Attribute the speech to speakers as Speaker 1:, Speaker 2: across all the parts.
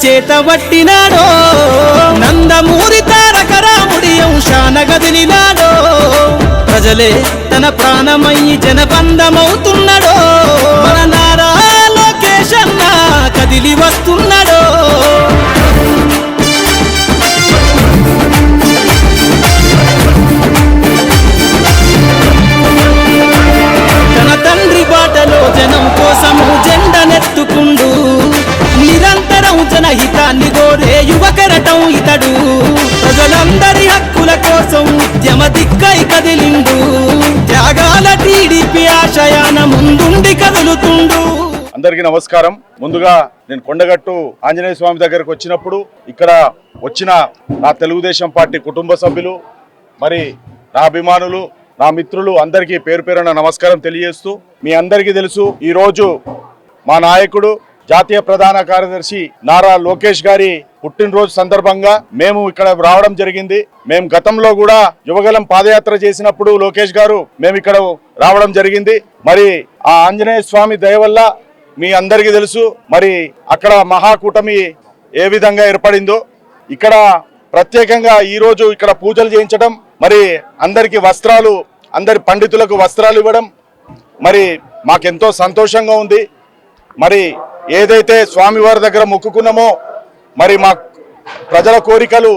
Speaker 1: చేతబట్టినాడో నందమూరి తారక రాముడి అంశాన గదిలినాడో ప్రజలే తన ప్రాణమయ్యి జనబంధమవుతున్నాడో మన నారా లోకేష్ అన్న కదిలి వస్తున్నాడో తన తండ్రి బాటలో జనం కోసము జెండనెత్తుకుండు నిరంతరం జనహితాన్ని కోరే యువకరటం ఇతడు ప్రజలందరి హక్కుల కోసం ఉద్యమ దిక్కై కదిలిండు త్యాగాల టీడీపీ ఆశయాన ముందుండి కదులుతుండు.
Speaker 2: అందరికీ నమస్కారం. ముందుగా నేను కొండగట్టు ఆంజనేయ స్వామి దగ్గరకు వచ్చినప్పుడు ఇక్కడ వచ్చిన నా తెలుగుదేశం పార్టీ కుటుంబ సభ్యులు మరి నా అభిమానులు నా మిత్రులు అందరికీ పేరు పేరున నమస్కారం తెలియజేస్తూ, మీ అందరికీ తెలుసు ఈరోజు మా నాయకుడు జాతీయ ప్రధాన కార్యదర్శి నారా లోకేష్ గారి పుట్టినరోజు సందర్భంగా మేము ఇక్కడ రావడం జరిగింది. మేము గతంలో కూడా యువగలం పాదయాత్ర చేసినప్పుడు లోకేష్ గారు మేము ఇక్కడ రావడం జరిగింది. మరి ఆ ఆంజనేయ స్వామి దయ వల్ల మీ అందరికీ తెలుసు మరి అక్కడ మహాకూటమి ఏ విధంగా ఏర్పడిందో. ఇక్కడ ప్రత్యేకంగా ఈరోజు ఇక్కడ పూజలు చేయించడం, మరి అందరికి వస్త్రాలు, అందరి పండితులకు వస్త్రాలు ఇవ్వడం మరి మాకెంతో సంతోషంగా ఉంది. మరి ఏదైతే స్వామివారి దగ్గర మొక్కుకున్నామో మరి మా ప్రజల కోరికలు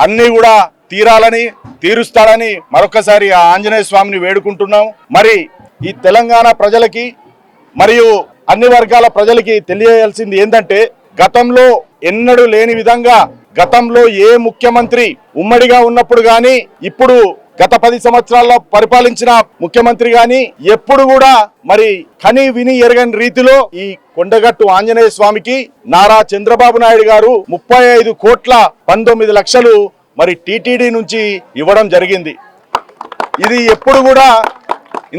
Speaker 2: అన్నీ కూడా తీరాలని తీరుస్తాడని మరొకసారి ఆ ఆంజనేయ స్వామిని వేడుకుంటున్నాం. మరి ఈ తెలంగాణ ప్రజలకి మరియు అన్ని వర్గాల ప్రజలకి తెలియజేయాల్సింది ఏంటంటే, గతంలో ఎన్నడూ లేని విధంగా గతంలో ఏ ముఖ్యమంత్రి ఉమ్మడిగా ఉన్నప్పుడు గాని ఇప్పుడు గత 10 సంవత్సరాల్లో పరిపాలించిన ముఖ్యమంత్రి గాని ఎప్పుడు కూడా మరి కని విని ఎరగని రీతిలో ఈ కొండగట్టు ఆంజనేయ స్వామికి నారా చంద్రబాబు నాయుడు గారు 35,19,00,000 మరి టీటీడీ నుంచి ఇవ్వడం జరిగింది. ఇది ఎప్పుడు కూడా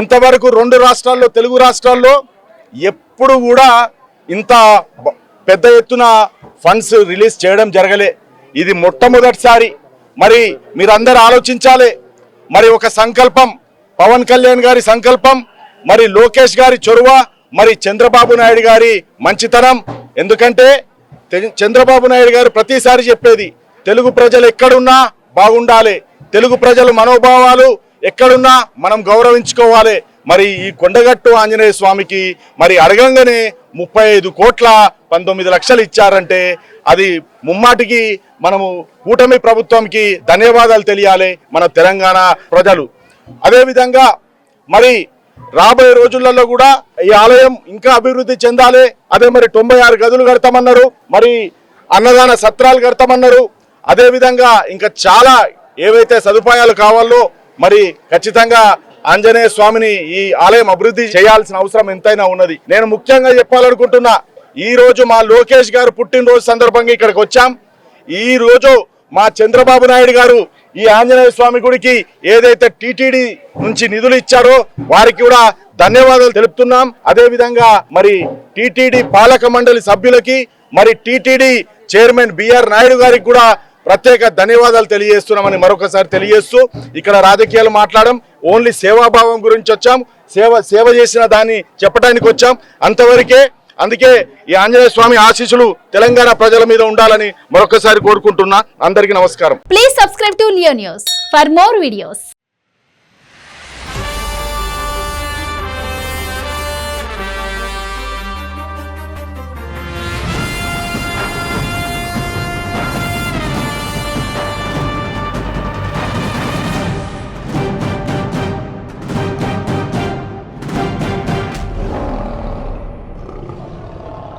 Speaker 2: ఇంతవరకు 2 రాష్ట్రాల్లో తెలుగు రాష్ట్రాల్లో ఎప్పుడు కూడా ఇంత పెద్ద ఎత్తున ఫండ్స్ రిలీజ్ చేయడం జరగలే. ఇది మొట్టమొదటిసారి. మరి మీరందరూ ఆలోచించాలి. మరి ఒక సంకల్పం, పవన్ కళ్యాణ్ గారి సంకల్పం, మరి లోకేష్ గారి చొరవ, మరి చంద్రబాబు నాయుడు గారి మంచితనం. ఎందుకంటే చంద్రబాబు నాయుడు గారు ప్రతిసారి చెప్పేది తెలుగు ప్రజలు ఎక్కడున్నా బాగుండాలి, తెలుగు ప్రజల మనోభావాలు ఎక్కడున్నా మనం గౌరవించుకోవాలి. మరి ఈ కొండగట్టు ఆంజనేయ స్వామికి మరి అడగంగానే 35,19,00,000 ఇచ్చారంటే అది ముమ్మాటికి మనము కూటమి ప్రభుత్వంకి ధన్యవాదాలు తెలియాలి మన తెలంగాణ ప్రజలు. అదేవిధంగా మరి రాబోయే రోజులలో కూడా ఈ ఆలయం ఇంకా అభివృద్ధి చెందాలి. అదే మరి 96 గదులు కడతామన్నారు, మరి అన్నదాన సత్రాలు కడతామన్నారు. అదేవిధంగా ఇంకా చాలా ఏవైతే సదుపాయాలు కావాలో మరి ఖచ్చితంగా ఆంజనేయ స్వామిని ఈ ఆలయం అభివృద్ధి చేయాల్సిన అవసరం ఎంతైనా ఉన్నది. నేను ముఖ్యంగా చెప్పాలనుకుంటున్నా, ఈ రోజు మా లోకేష్ గారు పుట్టినరోజు సందర్భంగా ఇక్కడికి వచ్చాం. ఈ రోజు మా చంద్రబాబు నాయుడు గారు ఈ ఆంజనేయ స్వామి గుడికి ఏదైతే టీటీడీ నుంచి నిధులు ఇచ్చారో వారికి కూడా ధన్యవాదాలు తెలుపుతున్నాం. అదేవిధంగా మరి టీటీడీ పాలక మండలి సభ్యులకి మరి టీటీడీ చైర్మన్ బిఆర్ నాయుడు గారికి కూడా ప్రత్యేక ధన్యవాదాలు తెలియజేస్తున్నామని మరొకసారి తెలియజేస్తూ, ఇక్కడ రాజకీయాలు మాట్లాడడం ఓన్లీ సేవాభావం గురించి వచ్చాం, సేవ చేసిన దాన్ని చెప్పడానికి వచ్చాం అంతవరకే. అందుకే ఈ ఆంజనేయ స్వామి ఆశీస్సులు తెలంగాణ ప్రజల మీద ఉండాలని మరొకసారి కోరుకుంటున్నా. అందరికీ నమస్కారం.
Speaker 3: Please subscribe to Leo news for more videos.